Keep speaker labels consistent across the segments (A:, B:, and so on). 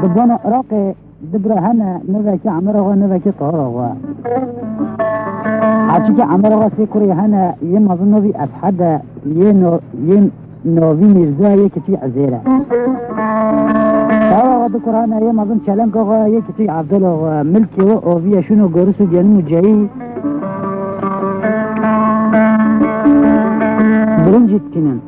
A: دبانا عراق دبرا هنا نوكي عمره نوكي طهره هرچی که عمره سیکوری هنا یه مظن نوی اسحده یه نوی میرزا یه کچی عزیره طهره دکرانه یه مظن چلنگ آقا یه کچی عبدال آقا ملکی و اوویه شونو گورس و گیانیم و جایی برنجت کنن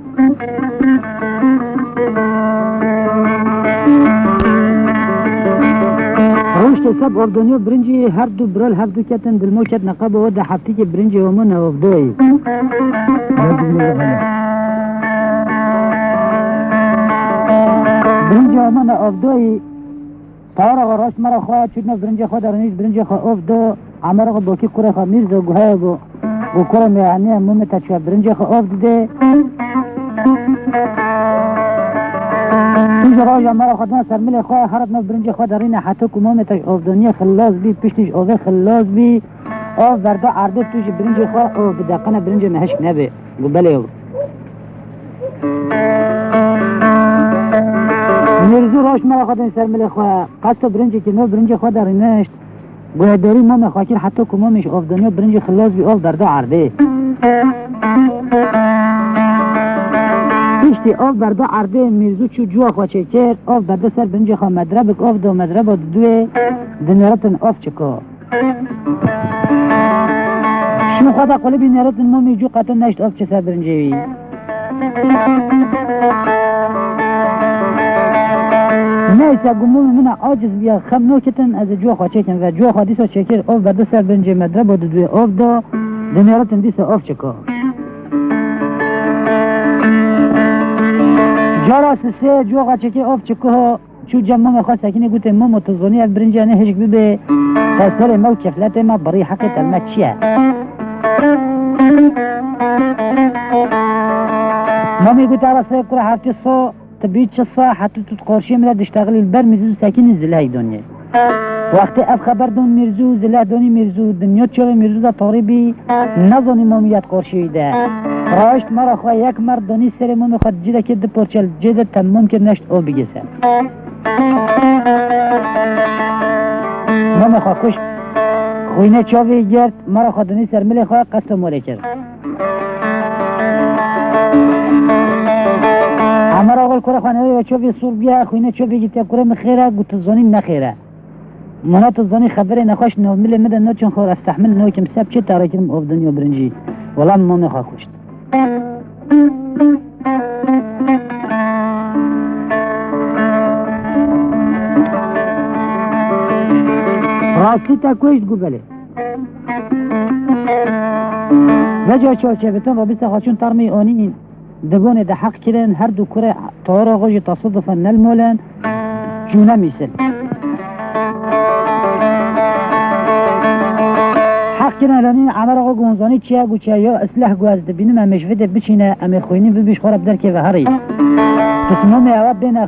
A: روشت سب اردنیا برنجی هر دو برال هر دو کتن دلمو کت نقاب و ده هفتی که برنجی و من افدایی برنجی و من افدایی تارا و راست مرا خواهد چودنا برنجی خواه درنیز برنجی خواه افدو عمرا خواه باکی کوره خواه میرز و گوهای گو کوره میعنی مومی تچوه برنجی خواه افده توش راجع مرا خدنا سرمل خواه هرب نو برنج خواه درین حتی کمومتش افدانی خلاص بی پشتش اوه خلاص بی آف بردا عرده توش برنج خواه او بدقنا برنج مهش نبه گو بله او مرزو راش مرا خدنا سرمل خواه قصد برنج که نو برنج خواه درینشت گوه داری مام خواکر حتی کمومش افدانی برنج خلاص بی آف بردا عرده پشتی آف بردا عرده میرزو چو جوا خواه چه کرد آف بردا سر برنج خواه مدربک آف دو مدرب دوه دنیارتن آف چکا شو خدا قلبی نیارتن مومی جو قطع نشت آف چه سر برنجوی نیسا گمومی من عاجز بیا خم نوکتن از جوا خواه چه کن و جوا خواه دیسا چه کرد آف بردا سر برنج مدرب دوه آف دو دنیارتن دیسا آف چکا جارا سه جوغا چکی آف چکوها چو جمع خواست سکینه گوته ما متظنی از برنجه نه هشک ببه تسر ما و کفلت ما بری حق تلمت چیه ما میگوته را سه کره هرچی سا تبید چه سا حتی تو قرشی ملا دشتغل البر میزو سکین زلای دنیا وقتی اب خبر دون مرزو زله دونی مرزو دنیا چوه مرزو دا طاربی نزانی مومیت قرشی ده راشت مرا خواه یک مرد دونی سر مومی خواه جیده که ده پرچل جیده تمام که نشت او بگه سر مومی خواه کشت خوینه چاوی گرد مرا خواه دونی سر ملی خواه قصد موله کرد امرا اول کره خانه چاوی سور بیا خوینه چاوی گیت کره مخیره گوت زانی نخیره منات الزانی خبری نخواش نو ملی مدن نو چون خور استحمل نو کم سب چه تاره کرم او دنیا برنجی والله ما میخواه کشت راستی تا کشت گو بله وجه چه بتون و بیست خواهشون ترمی آنین دگونه ده حق کرن هر دو کره طوار آغاج تصدفا نلمولن جونه میسن حق کنه لانین عمر آقا گونزانی چیه گو چیه یا اسلح گو از دبینم همش ویده بچینه امی خوینی ببیش خورب در که و هری پس مومی اواب بین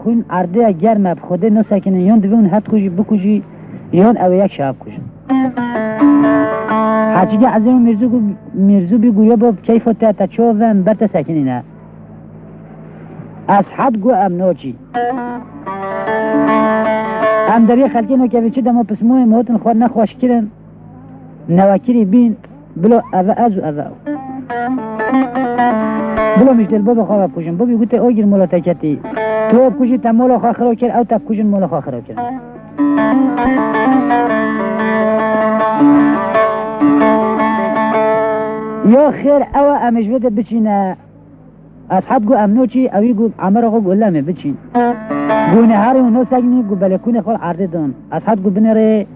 A: خوین عرده گرمه بخوده نو سکنه یون دوون حد کجی بکجی یون او یک شاب کجی حاجی عزیز مرزو بگو یا باب کیف تا چوون برت سکنینه از حد گو امنوچی ام در یه خلقی نو که بیچه دما پس مومی موتن خواه نخواش کرن نواکری بین بلو اوه از و اوه بلو مشدل بابا خواه بکشن بابی گوته او گیر مولا تکتی تو بکشی تا مولا خواه خراب کرد او تا بکشن مولا خواه خراب کرد یا خیر او امشوده بچینه اصحاب گو امنو چی اوی گو عمر آقا گو لمه بچین گونه هاری و نو سگنی گو بلکونه خوال عرده دون اصحاب گو بنره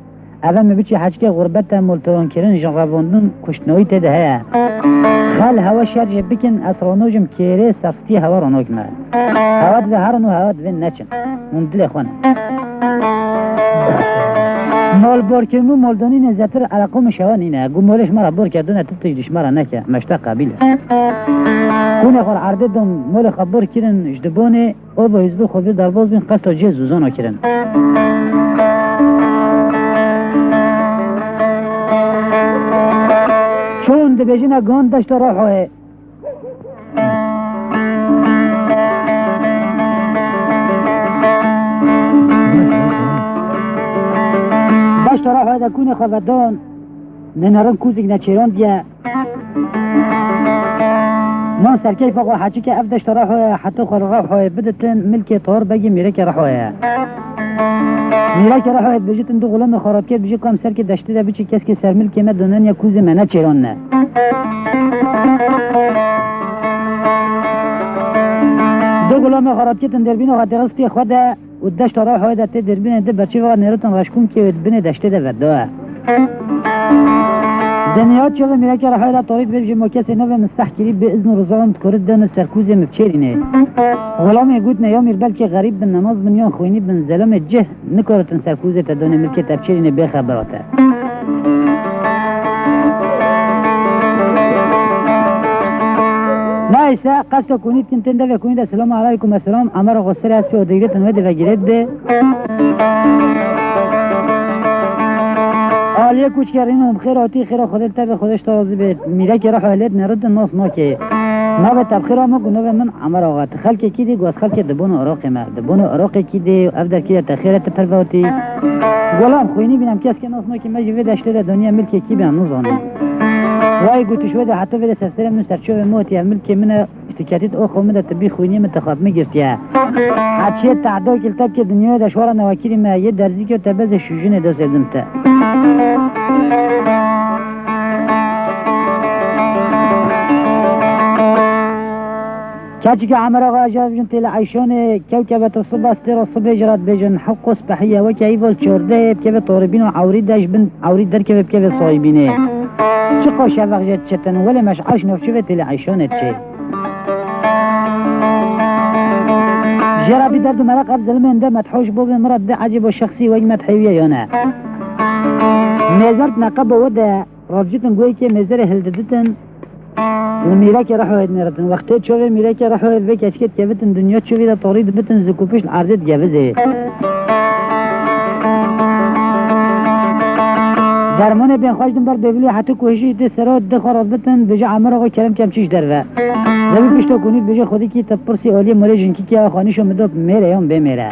A: اول میبچی حج که غربت ملتران کرن جان رواندن کشتنوی تده هیا خال هوا شرج بکن اسرانوجم کیره سفتی هوا رانوک مال هوا دو هرنو هوا دو نچن ممدل خونه مال بار کنو مالدانی نزدتر علاقه شوا نینه گو مالش مرا بار کردونه تتجدش مرا نکه مشتا قبیله خونه خال عرده دون مال خبر کرن اجدبانه او با حزب خوبی درباز بین قصد جه زوزانا کرن چون دبیجینا گان داشت راحوه خواهد کون خواهدان ننرن کوزیک نچیران بیا ما سرکیف آقا حچی که افدشت راحوه حتی خور راحوه بدتن ملک طار بگی میره که راحوه میره که راحوه بجیتن دو غلام خراب کرد بجی کام سر که دشته ده بچی کس که سر ملک ما دونن یا کوز منه چیران نه دو غلام خراب کردن دربین و درستی خود و دشت راحوه ده تی دربین ده برچی وقت نیرتن رشکون که بین دشته ده ودوه دنیات شده میره که رحای را طارید ببجه ما کسی نوه مستحکری به ازن و رضاهم تکرد دن سرکوز مبچرینه غلام گود نه یا میر بلکه غریب بن نماز بن یا خوینی بن ظلم جه نکارتن سرکوز تا دونه ملکه تبچرینه بخبراته نه ایسا قصد کنید کنتنده و کنید السلام علیکم السلام امر غصر از پی و دیگرتن ویده و گیرد ده حالیه کوچ کردین هم خیر آتی خیر خودت تب خودش تازه به میره که راه حالت نرد ناس ناکه ما به تبخیر آمه گناه من عمر آقا خلق کی دی گوز خلق دبون عراق ما دبون عراق کی دی افدر کی تخیرت پرواتی گلام خوینی بینم کس که ناس ناکه مجوی داشته ده دنیا ملک کی بیان نزانه وای گوتش وده حتی وده سرسرم نو سرچو موتی ملک من اشتکاتیت او خو مده تبی خوینی متخاف میگرتیه حچیه تعدا کلتب که دنیا دشوار نواکیری ما یه درزی که تبز شوجین دو سردمته كاتشك عمر غاجا بجن تلا عيشون كوكبة الصبح استرى الصبح جرات بجن حق صباحية وكيف الشورده بكيف طوربين وعوريد داش بن عوريد در كيف بكيف صايبينه شقا شفق جت شتن ولا مش عاش نفشفة تلا عيشون تشي جرابي درد مرق افزل من ده متحوش بوب مرد ده عجب وشخصي وجمت حيوية يونا ميزرت نقب وده رفجتن قوي كي ميزر هلددتن وميرا كي راحوا يدنيرتن وقتها تشوفي ميرا كي راحوا يدبك اشكت كيفتن دنيا تشوفي ده طريد بتن زكوفيش العرضت جافزه درمان بين خواجدن بر ببلي حتى كوشي ده سرات ده خراب بتن بجا عمر آقا كلام كم چيش دروه دبي بشتو کنید بجا خودی کی تپرسی اولی مولی جنکی که خانیشو مدوب میره یا بمیره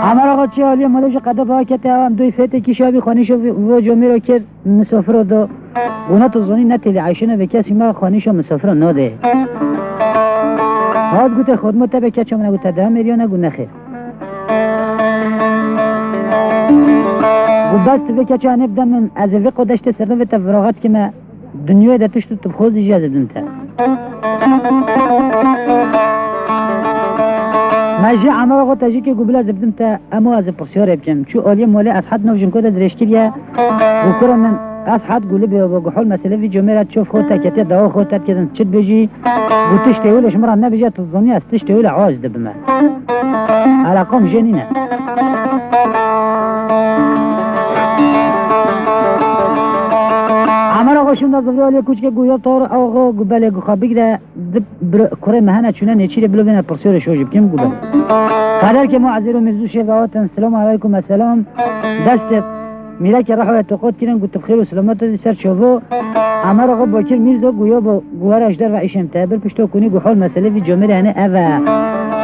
A: عمر آقا چه اولی مولیش قده با کته هم دوی فیته کی شابی خانیشو و جمعی رو که مسافر رو دو اونا تو زونی نتیلی عیشنه به کسی ما خانیشو مسافر رو نده هاد گوته خودمو تا به که چمونه گوته 10 میلیون گو نخیر وبس فيك كان نبدا من ازفق ودشت سرفت فراغات كما دنيا دا تشتو تبخوز اجازه انت ما جاء عمر غو تجيك قبل زبدمت امو از بخسيور بجم شو اولي مولي اصحاب نوجن كده درشكيا وكره من اصحاب قلبي وبقحول مساله في جميره تشوف خوتا كتي داو خوتا كده تشد بيجي وتشتي ولا شمره النبي تظني استشتي ولا عاوز دبما على قوم جنينه عمر آقا شونده زبری آلی کوچ که گویا طور آقا گوبله گو خوابی که کره مهنه چونه نیچیره بلو بینه پرسیور شوجی بکیم گوبله قدر که معذر و مزدو شفاواتن سلام علیکم السلام دست میره که رحوه توقات کرن گوت بخیر و سلامت دی سر شوفو عمر آقا باکر میرزا گویا با گوهرش در و ایشم تابر پشتو کنی گو حال مسئله وی جامعه هنه اوه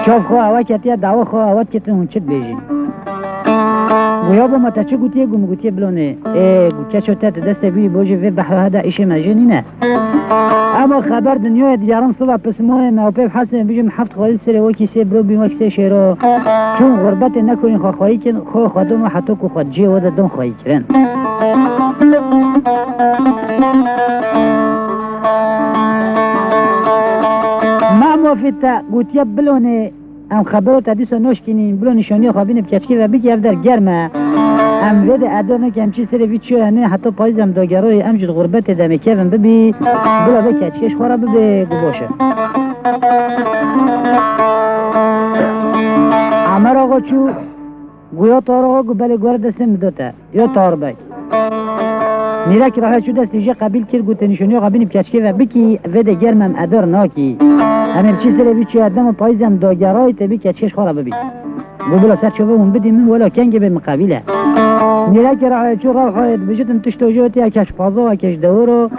A: شاف خواه اوه کتیه دعوه خواه اوه کتن هنچت بیجی گویا با ما تا چه گوتیه گو مگوتیه بلونه گوتیه چو تا دست بی بوجه و بحر هدا ایش مجنی نه اما خبر دنیا دیارم صبح پس ماه ما پیب حسن بجم هفت خالد سر وکی سه برو بیم وکی سه شیرو چون غربت نکنین خواهی کن خواه خودم و حتی که خود جه و دم خواهی کرن ما موفیتا گوتیه بلونه ام خبرو تدیسو نوش کنیم بلو نشانی خوابین بکچکی و بگی افدر گرمه ام وید ادانو که همچی سر ویچو هنه حتی پایزم داگروی امجد غربت دمه کفن ببی بلو بکچکش خورا ببی گو باشه عمر آقا چو گویا تار آقا گو بله گوار دستم بداته یا تار بک میره که راه چو دست ایجا قبیل کرد گوته نشانی خوابین بکچکی و بکی وید گرمم ادار ناکی همین چیز رو بیچی آدم و پایزم داگرای تبی کچکش خورا ببی گو بلا سر چوبه اون بدی من ولا کنگه به مقابله میره که راه چو راه حاید بجتن تشتو جوتی اکش پازا و اکش دورو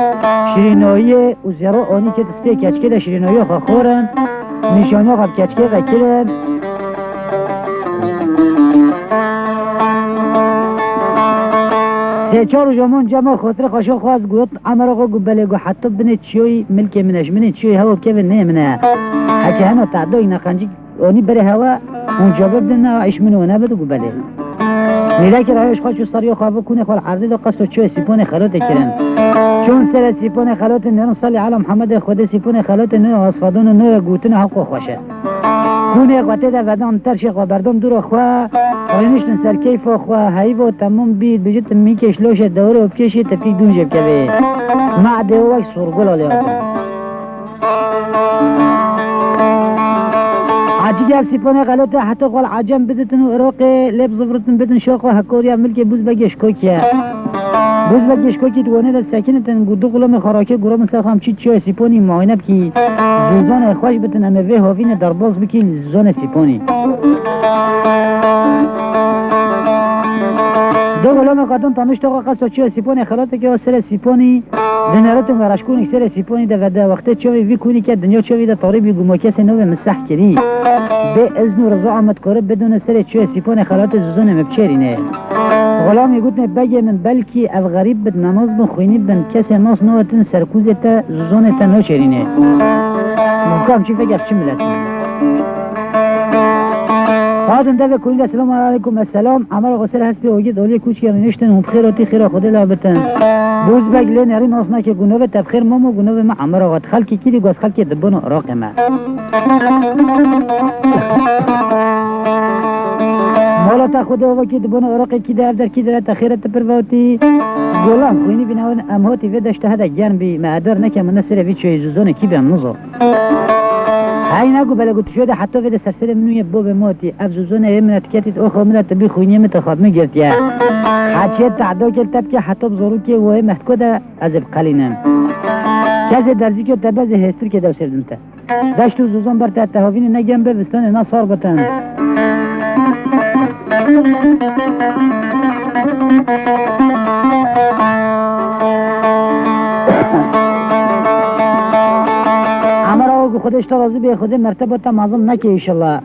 A: شیرینایی و زیرا آنی که دسته کچکه ده شیرینایی خواه خورن نشانی خواب کچکه و کرن سه چهار جامون جمع خاطر خاشو خواست گوت عمر آقا گو بله گو حتی بنه چیوی ملک منش منه چیوی هوا که نه منه حتی همه تعدای نخنجی اونی بره هوا اون جابه بدن عیش منو و نبدو گو بله میره که رایش خواهد سریع خوابه کنه خواه عرضی دو قصد و چوی سیپون خلوت کرن چون سر سیپون خلوت نرم صلی علی محمد خود سیپون خلوت نو اصفادون و نو گوتن حق خوشه کونه قطعه ده ودان ترش خواه بردم دور خواه آینشتن سر کیف خواه حیب و تمام بید بجت میکش لوش دوره و بکشی تپیک دون جب کبه معده و وقت سرگل آلی آدم عجیگر سیپانه غلطه حتی قول عجم بدتن و عراق لب زفرتن بدن شاق و حکوریا ملک بوز بگش کوکیه بوز بگش کوکی دوانه ده سکنتن گودو غلام خراکه گرام مسلخ هم چی سیپانی معاینه بکی زوزان خوش بتن همه وی هاوین درباز بکی زوزان سیپانی دو غلام قدم تانشت آقا قصد چی سیپانی خلاته که سر سیپانی دنیارتون ورشکونی سر سیپانی ده وده وقته چاوی وی کنی که دنیا چاوی ده طاریبی گماکس نوی مسح کری به ازن و رضا آمد کاره بدون سر چی سیپانی خلات زوزان مبچرینه غلامی گوتنه بگه من بلکی او غریب بد نماز بن خوینی بن کسی ناس نوتن سرکوز تا زوزان تا نو چرینه مکام چی فکر چی ملتی هادن ده کنید السلام علیکم السلام عمر غسل هستی اوگی دولی کوچ نشتن هم خیر آتی خیر خود لابتن بوز بگلی نری ناسنا که گناه تبخیر مامو گناه ما عمر غد خلکی کی دیگه خلکی دبونو عراق ما مولا تا خود او کی دبونو عراق کی در کی در تخیرت پرواتی گلام خوینی بناون امهاتی و دشته هدا گرم بی معدر نکم نسر وی چه زوزونه کی بهم نزو هاي نقول بلا قلت شو ده حتى في ده سلسلة منو يبوب موتي أبزوزونه يمنا تكتت أخو منا تبي خويني متخاب مجرت يا حتى تعدو كل تبكي حتى بزوروكي وهي محتكو ده أزب قلينا كذا درزي كي تبازي هستر كده وسردمتا داشتو زوزون برتا التهافين نجم بستان ناس صار بتان خودش تا راضی به خود مرتبه تا معظم نکی ایشالله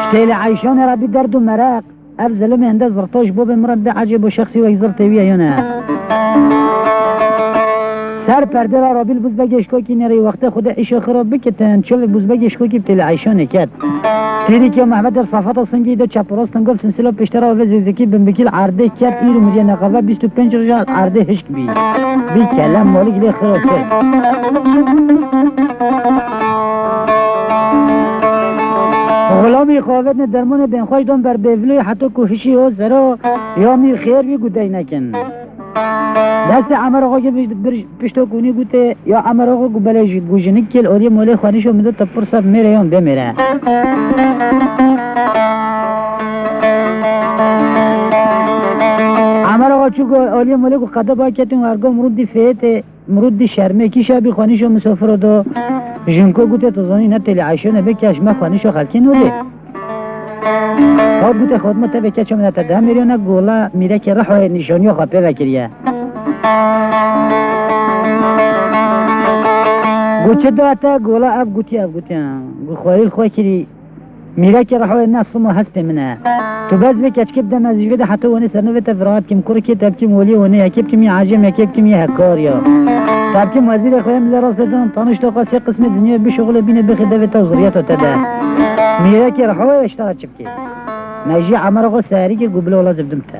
A: شتیل عیشان ربی درد و مرق اب ظلم هنده زرطاش بو بمرد عجب و شخصی و اگزر تیویه یونه سر پرده را رابیل بوز بگش که نری وقت خود ایشا خراب بکتن چوه بوز بگش که بتیل عیشان کت تیری که محمد در صفات و سنگی دو چپ راستن گفت سنسلا پشتر و زیزکی بمبکیل عرده کت ایرو مجیه نقوه 25 رجال عرده هشک بی کلم مالک لی خراب کرد غلامی خواهد نه درمان بینخواهش دان بر بیولوی حتی کوششی و زرا یا می خیر بی گودای نکن دست عمر آقا که پشتو کنی گوته یا عمر آقا گو بله گوشنک کل آری مولی خوانیشو میدو تا پر سب میره یا بمیره عمر آقا چو آلی مولی گو قدا با کتون ارگا مرود فیت مرود شرمه کی شبی خوانیشو مسافر دو جنکو گوته تزانی نتیلی عیشانه بکش ما خوانیشو خلکی نوده خود گوته خودمت بکه چون نتا 10 میلیون گولا میره که راه نشانی خواه بکریه گوچه داتا گولا اب گوتی گو خوایل خواه کری میره که راه نصمو هست منه تو باز بکچ کب دم از جوده حتی ونی سرنوه تفرات کم کور کی تب کم ولی ونی یکیب کمی عجم یکیب کمی هکار یا تب کم وزیر خواهیم لراست دادن تانش تا قاسی قسم دنیا بشغل بینه بخیده و توزریت و تده میره که راه اشتغل چبکی نجی عمر آقا سهری که گوبله ولا زبدم تا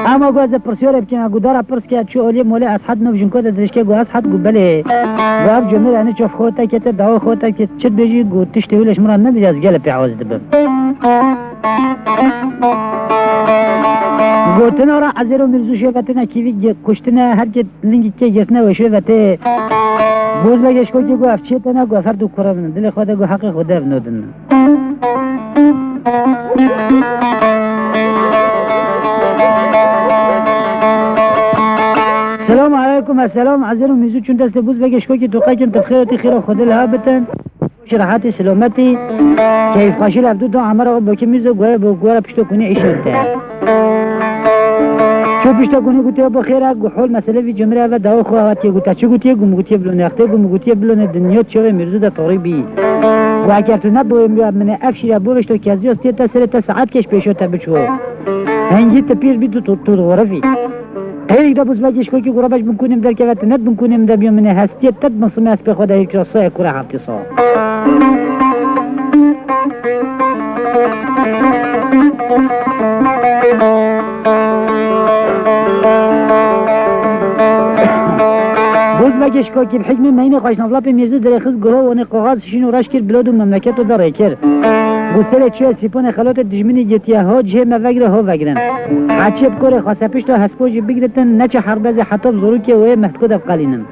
A: اما گو از پرسیار بکنه گو دارا پرس که چو اولی مولی از حد نو جنکو ده درشکه گو از حد گو بله گو اب جمعه یعنی چوف خوتا که تا دعوه خوتا که چد بیجی گو تشتی ولش مران نبیج از گل پی عوض دبم گوتنا را عزیرو مرزو شوفتنا کیوی کشتنا هر که لنگی که گرتنا و شوفته بوز بگش که گو افچه تنا گو افر دو کرا بنا دل خدا گو حق خدا بنودن سلام علیکم السلام عزیرو مرزو چون دست بوز بگش که تو قاکن تبخیرتی خیرا خدا لها بتن شراحتی سلامتی که افقاشی لفدو دو عمر آقا با که میزو گوه با گوه را پشتو کنی ایشون تا تو بیشتر گونه گوتی بخیره گحول مسئله وی جمره و دوا خواهد که گوتا چه گوتی گم گوتی بلونه اخته گم گوتی بلونه دنیا چه مرزو ده طاری بی و اگر تو نبویم بیا من افشیر بورش تو کزی است تا سر تا ساعت کش پیشو تا بچو هنگی تا پیر بی تو غرفی هیچ دا بوز بگیش که غربش بکنیم در که وقت ند بکنیم در بیام من هستی تد مصمم است به خدا هیچ راسته کره هفته سال بوز بگیش که بحکم مینه خواهش نفلا پی میزد در خود گروه و نقاغاز شین و رش کر بلاد و مملکت و در کر گوسر چه سیپون خلات دشمنی جتیه ها جه مفگره ها وگرن حچه بکره خواسته پیش تو هسپوج بگیرتن نچه حربز حتی بزرو که وی محتکد افقالینن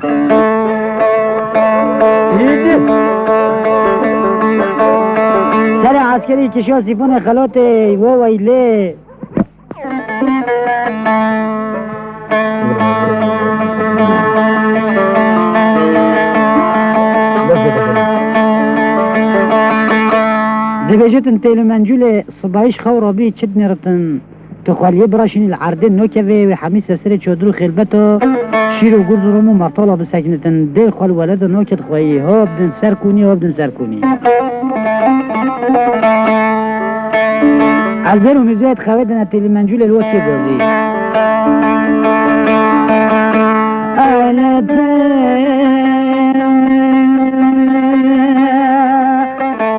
A: سر عسکری کشا سیپون خلات و ویله دبیجتن تیلو منجول صبایش خورابی چد میرتن تخوالیه براشین العرده نوکوه و حمی سرسر چودرو خلبتو شیر و گرد رومو مرطالا بسکنتن دل خوال ولد نوکت خواهی ها بدن سر کنی ها بدن سر کنی از در و میزویت خوادن تیلو منجول الوکی بازی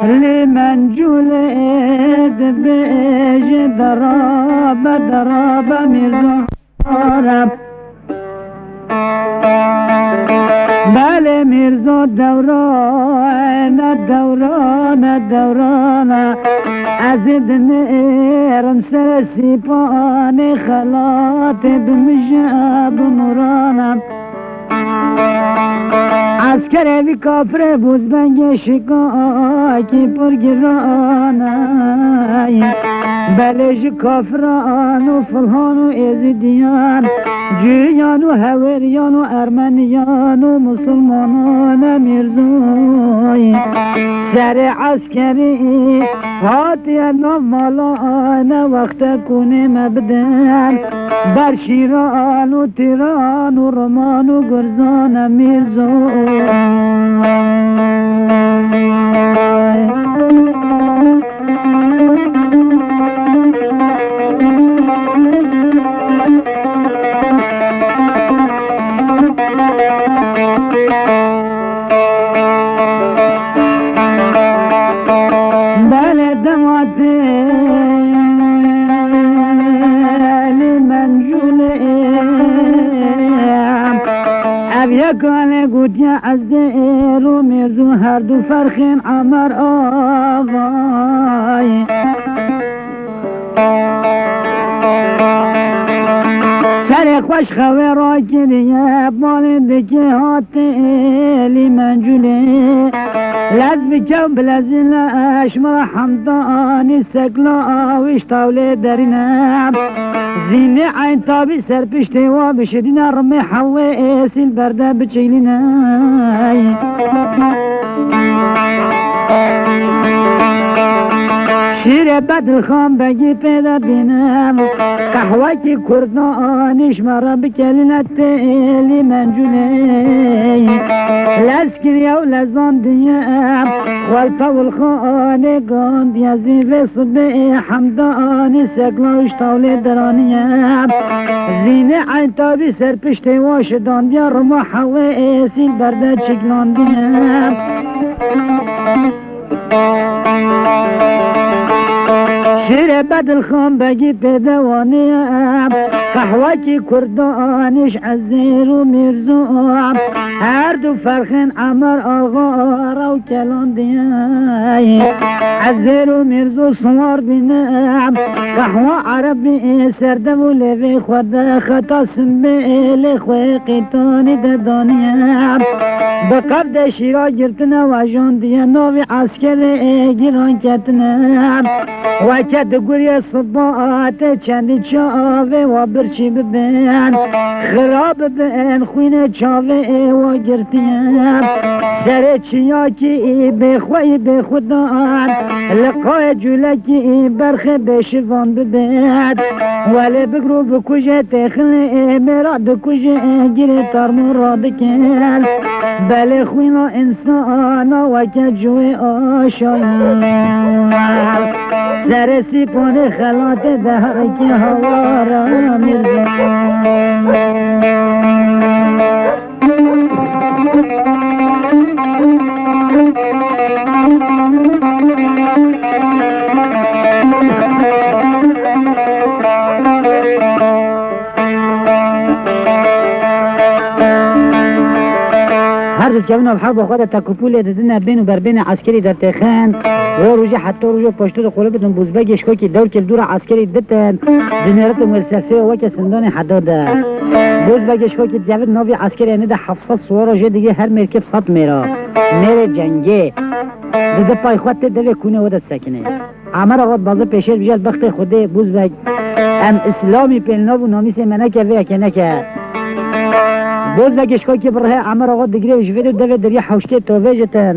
A: لمنجول بيج دراب مرزو بله مرزو دوران ازد نرم سر سیپان خلات بمجاب نورانم عسکر وی کافر بوزبنگ شکاکی پرگرانای بلج کافران و فلحان و ازیدیان جویان و هوریان و ارمنیان و مسلمانان مرزوی سر عسکری هاتیان مالان وقت کنه مبدن بر شیران و تیران و رمان و گرزان مرزوی یکانه گوتیا از رو مرزو هر دو فرخین عمر آوای سر خوش خواه را کریه بالنده که هاتی منجوله لز بکم بلزل اشمر حمدانی سکلا آوش تاوله درینم زینه عین تابی سر پشته و بشدین رمی حوه سیل برده بچیلینه شیر بدر خان بگی پیدا بینم قهوه کی کردانش مرا بکلینت تیلی منجوله لسکری و لزان دیم والپا والخانه گان دیازی و صبح حمدانی سکلاش تاوله درانیم زینه عین تابی سر پشته واشدان دیا رما حوه سیل برده چگلان دیم شیر بدل خان بگی پیدوانیم قهوه کی کردانش عزیر و مرزوم هر دو فرخین عمر آقا رو کلان دیم عزیر و مرزو سوار بینم قهوه عربی سرده و لیوی خورده خطا سنبیل خوی قیتانی ددانیم بقبد شیرا گرتنه و جان دیه نوی عسکر گیران کتنم و کت گوری صبات چندی چاوه و برچی ببین خراب ببین خوین چاوه و گرتیم سر چیاکی بخوی بخودان لقای جولکی برخه بشوان ببید ولی بگرو بکوشه تخلی مرا دکوشه گیری ترمون را دکل بله خوینا انسانا وکه جوی آشایی سر سیپون خلات دهر که هوا را هر روز که الحرب خود تکوپول ددن بین و بر بین عسکری در تخن و روزه حتی روزه پشتو قلوبتون بوزبگش که دور که دور عسکری دتن دنیرت مرسسه و که سندان حداده بوزبگش که جوید نوی عسکری یعنی ده 700 سوار روزه دیگه هر مرکب 100 میره جنگه دیگه پای خود دوی کونه و دست سکنه عمر آقاد بازه پیشت بجل بخت خوده بوزبگ ام اسلامی پلناب و نامیس منکه وی که نکه بوزبگش که بره عمر آقاد دیگه وجوده دوی دری حوشته توویجتن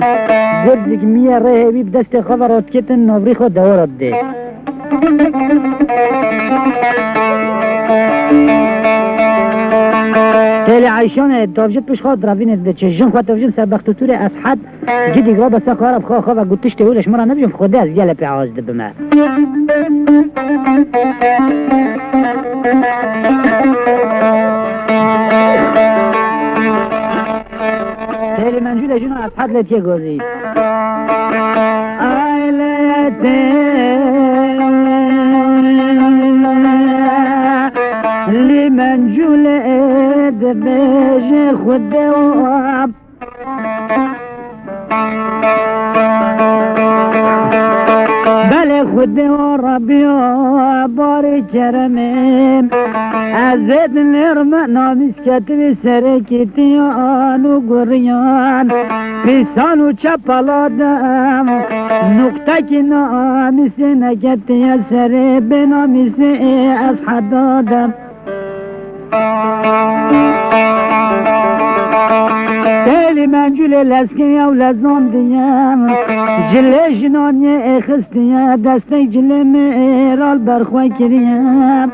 A: گرد زگمیه ره بی بدست خبرات کتن نوری خود دورات ده تیلی عیشان تاوجد پیش خواد روینت به چشم خواد تاوجد سربخت طور از حد گیدی گوا بسا خوارب خواه و گوتش تهولش مرا نبیشم خوده از گل پی عوض ده بمه تیلی منجول جنو از حد لطیه گوزید لمن جلد بيج خد واب بل خد وربي باري كرمين أزيد نرمى نامس كتب سركتي آنو قريان بسانو چپلادم نقطه که نامس نکتی سر بنامس از حدادم تیلی من جل لسکی او لزان دیم جل جنانی اخستی دستی جل میرال برخواه کریم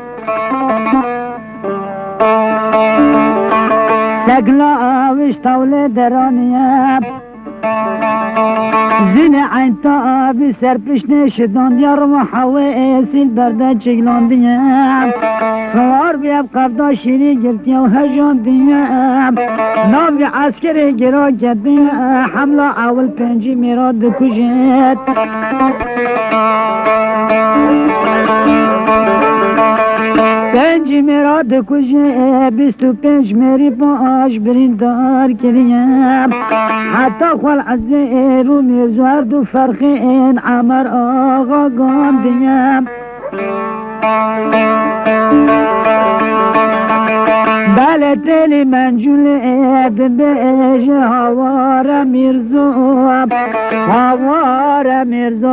A: سگلا آوش طول درانیم زین عین تا بی سرپشت شدان یار و حواسیل برده چگلان دیم سوار بیاب قبضا شیری گرتی و هجان دیم ناوی عسکری گرا کردیم حمله اول پنجی میرا دکوشت پنجی میرا دکوشت 25 میری پاش برین دار کریم حتی خوال عزه رو میرزوار دو فرخین عمر آقا گام دیم بله تیلی منجول ببیج هوار میرزو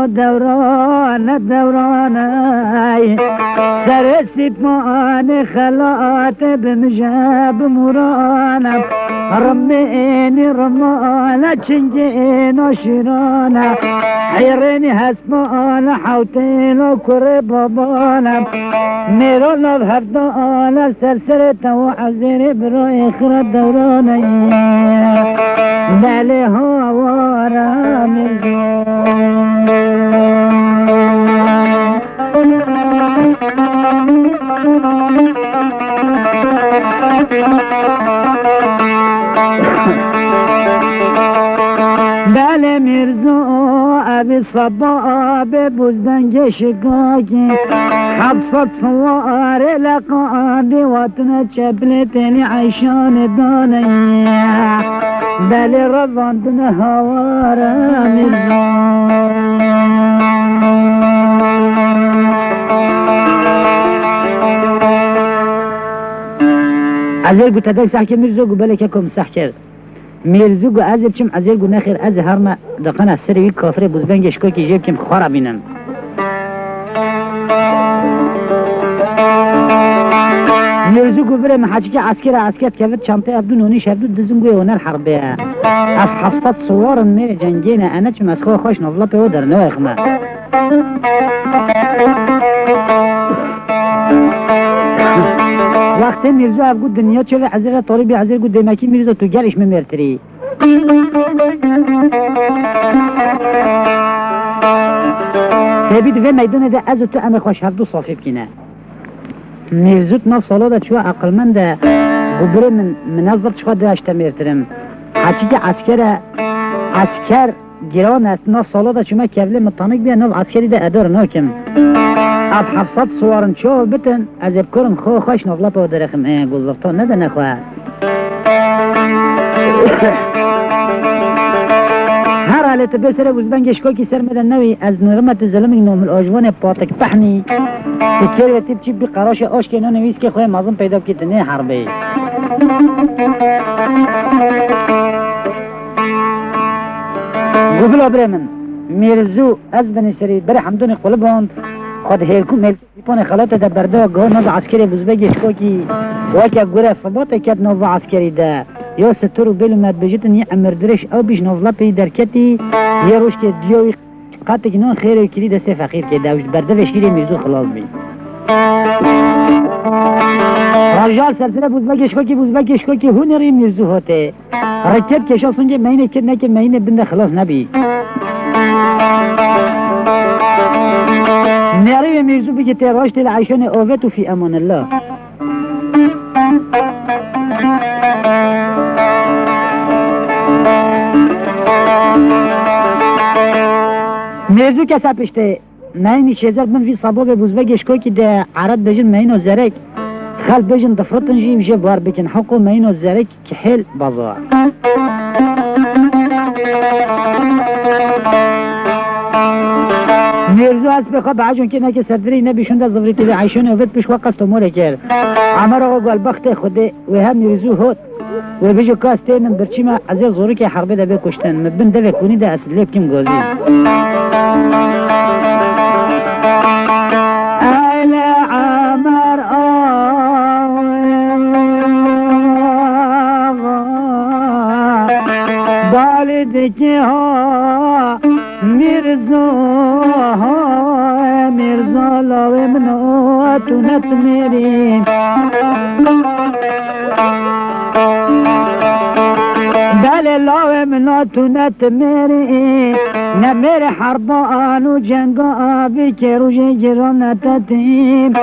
A: دوران ای سر سیپان خلات بمجاب مرانم رمان چنگین و شیرانم حیرینی حسمان حوتین و کره بابانم میرو لب هفدان سرسر تو عزیر برای اخرت دورانم بله هوارا میرزو بله میرزو ابی صبا به بزدنگ شکاکی 700 سوار لقابی وطن چپلتنی عیشان دانی بله رواندن هوارا میرزو ازیر گو تدک سح که میرزو گو بله که کم سح کرد میرزو گو ازیر چم ازیر گو نخیر از هرما دقن از سر وی کافره بزبنگش که جیب کم خورا بینم میرزو گو بره محاجی که عسکر کفت چمپه ابدو نونی شبدو دزنگوی هنر حربه از 700 سوارن میره جنگینه انا چم از خوش نولا پیو در نو اخمه وقتی میرزو افگو دنیا چوه عزیق طالبی عزیق گو دمکی میرزو تو گلش میمرتری تبید و میدونه ده از تو امه خوش هفدو صافی بکنه میرزوت ناف سالا ده چوه عقلمنده گبره من نظر چوه ده اشتا میرترم حچی که عسکر گران است ناف سالا ده چوه کبله مطانق بیا ناف عسکری ده ادار ناکم اب 700 سوارن چوه بتن از ابکرم خوش نافلا پا درخم گذافتان نده نخواه هر حالت بسره بزبنگشکا کی سر میدن نوی از نغمت ظلم نام الاجوان پاتک پحنی تکیر و تیب چیب بی قراش آش که نویس که خواه مازم پیدا بکیت نه حربه گوبلا بره من میرزو از بنی سری بره حمدون قلباند خود هیلکو ملکو بیپان خلات ده برده گاه نوز عسکری بزبنگشکا کی واکه گوره ثبات کد نوز عسکری ده یا سترو بلو مد بجتن یه امردرش او بیش نولا پی درکتی یه روش که دیوی قطع کنان خیره کلی دست فقیر که دوش برده وشگیری میرزو خلاص بی راجال سلسله بوزبکشکا که هنری میرزو هاته رکب کشا سنگه مینه که نکه مینه بنده خلاص نبی نعری میرزو بگه تیراش تیل عیشان آوتو فی امان الله میرزو کسا پشته مینی شیزر من وی صباب بوزبگشکو که ده عرب بجن مینو زرک خل بجن دفرطن جیم جه بار بکن حقو مینو زرک که حل بازار میرزو از بخواب عجون که نکه سردری نبیشون ده زفری تیوی عیشون اوید پیش وقت موره کرد عمر آقا گوال بخت خوده و هم میرزو هود و بيجو كاس تيمن برشيمة عزيز زورك يا حربي ده بكشتن مبن ده بكوني ده أسليب كم جوزي أهل عمر بالدك ها مرزا لو منو تنت ميرين بله لاو مناتونت میری نه میره حربان و جنگا آبی که روژه گرانتتیم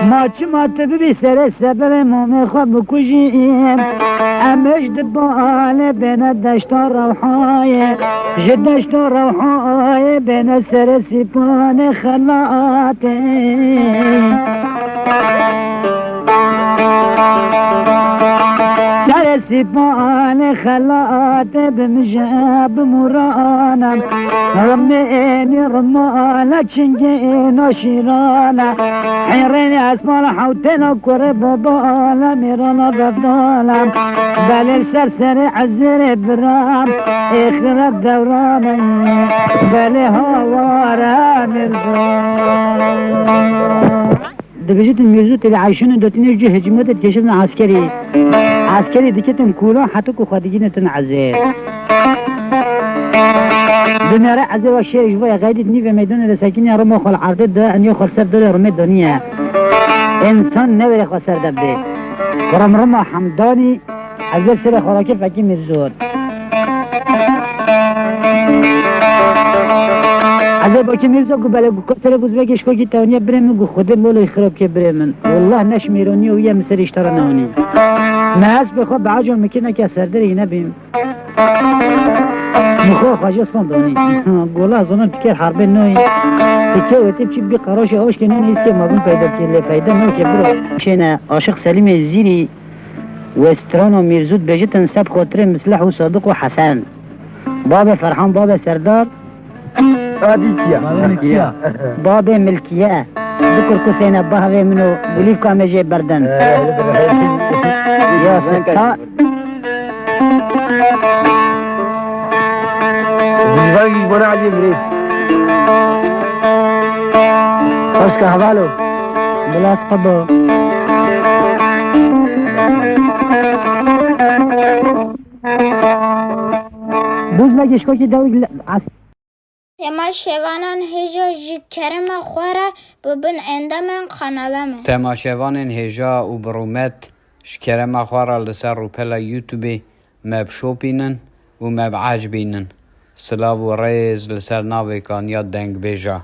A: ما چما تبی سر سبب مومی خواب بکشیم امش دباله بین دشتا روحای جدشتا روحای بین سر سیپان خلاتیم سر سیپان خلات بمجاب مرانم رمینی رمانا چنگین و شیرانا حیرین اسمان حوتنا کره ببالا میرانا بفدالم بلی سر عزیر برام اخرت دورانم بلی هوارا مرزان دبجت میرزو تل عايشون دوتين جو هجمات تكشفن عسكري دكتن كولا حتى خادجين تن عزير دنيا رأى عزير وشيء جوا غايدت نيفا ميدان لساكين يا رمو خل عرض ده أن يخل سر دول رمي الدنيا إنسان نبي خسر دبي ورم حمداني عزير سر خوراكي فاكي مرزور عزیز با که میرزا گو بله گو کتر بزرگش که تونیه برم گو خود مولای خراب که برم والله نش میرونی و یه مسر اشترا نونی ناس بخواب بعجون میکنه که سردری نبیم مخواه خواجه سفان دونی گوله از اونم تکر حربه نوی تکر و تیب چی بی قراش آوش که نونی است که مابون پیدا که فایده نو که برو شینه عاشق سلیم زیری و استران و میرزود بجتن سب خاطر مسلح و صادق و حسن باب فرحان باب سردار باب ملکیه ذکر کسین ابا هوی منو بلیف کا مجه بردن یا ستا
B: دیواری بنا علی مرید
A: خوش که حوالو بلاس قبو بوز مگشکو که دوی
C: تما شوانان هجا جی کرم خوره ببن اندامن قنالمه.
D: تماشاوان هجا و برومت شکرم خوارا لسر روپلا یوتیوبی مب شوپینن و مب عجبینن. سلاو و ریز لسر ناوی کان یا دنگ بیجا.